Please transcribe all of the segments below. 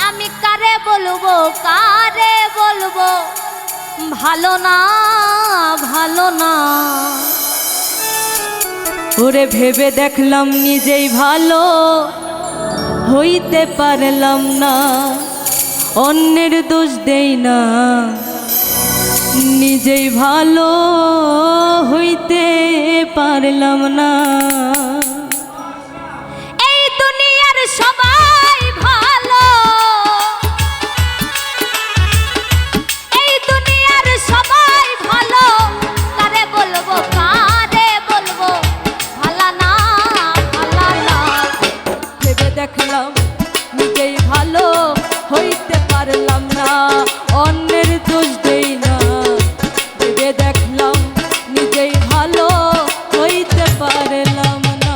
আমি কারে বলবো ভালো না ভালো না। ওরে ভেবে দেখলাম নিজেই ভালো হইতে পারলাম না, অন্যের দোষ দেই না, নিজেই ভালো হইতে পারলাম না। এই দুনিয়ার সবাই ভালো, এই দুনিয়ার সবাই ভালো, কারে বলবো ভালা না ভালা না। ভেবে দেখলাম নিজেই ভালো হইতে পারলাম না, অন্যের দোষ দেই না। ভেবে দেখলাম নিজেই ভালো হইতে পারলাম না।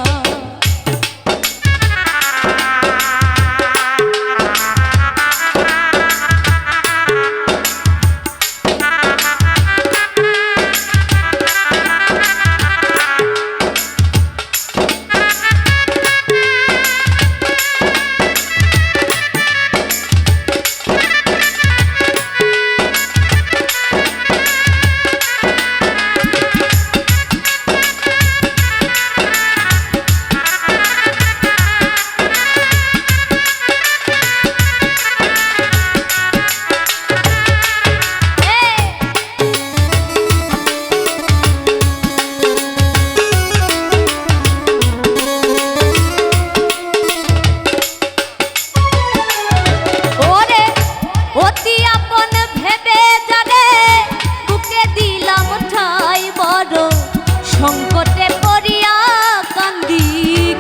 সংকটে পড়িয়া কান্দি,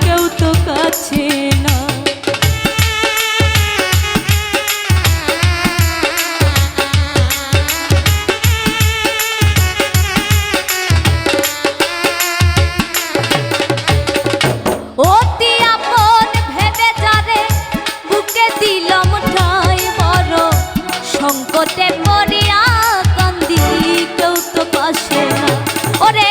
কেউ তো কাছে না। অতি আপন ভেবে যারে বুকে দিলাম ঠাঁই বড়, সংকটে পড়িয়া কান্দি, কেউ তো পাশে না। ওরে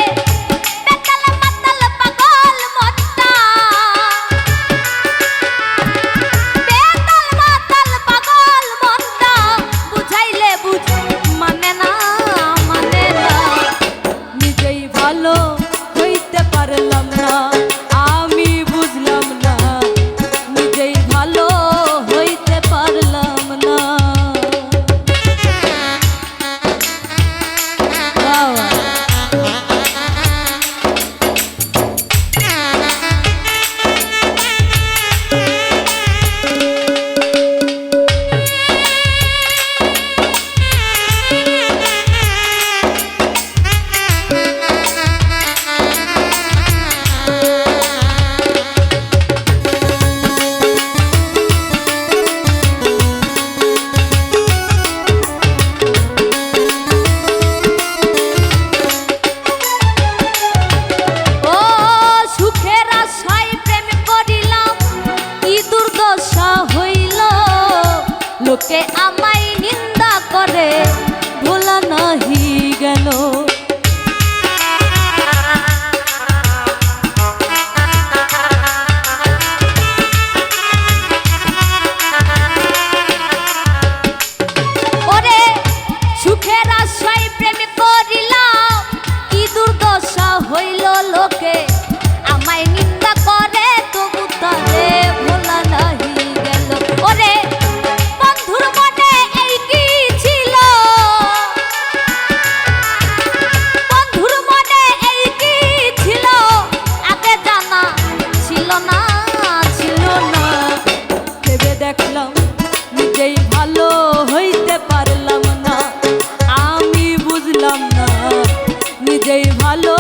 লোকে আমায় নিন্দা করে, ভোলা নাহি গেল। ওরে সুখের আশায় প্রেম করিলাম, কি দুর্দশা হইল লোকে আমায় নিন্দা করে, তবু তারে ভোলা নাহি গেল। ওরে দেখলাম নিজেই ভালো হইতে পারলাম না, আমি বুঝলাম না নিজেই ভালো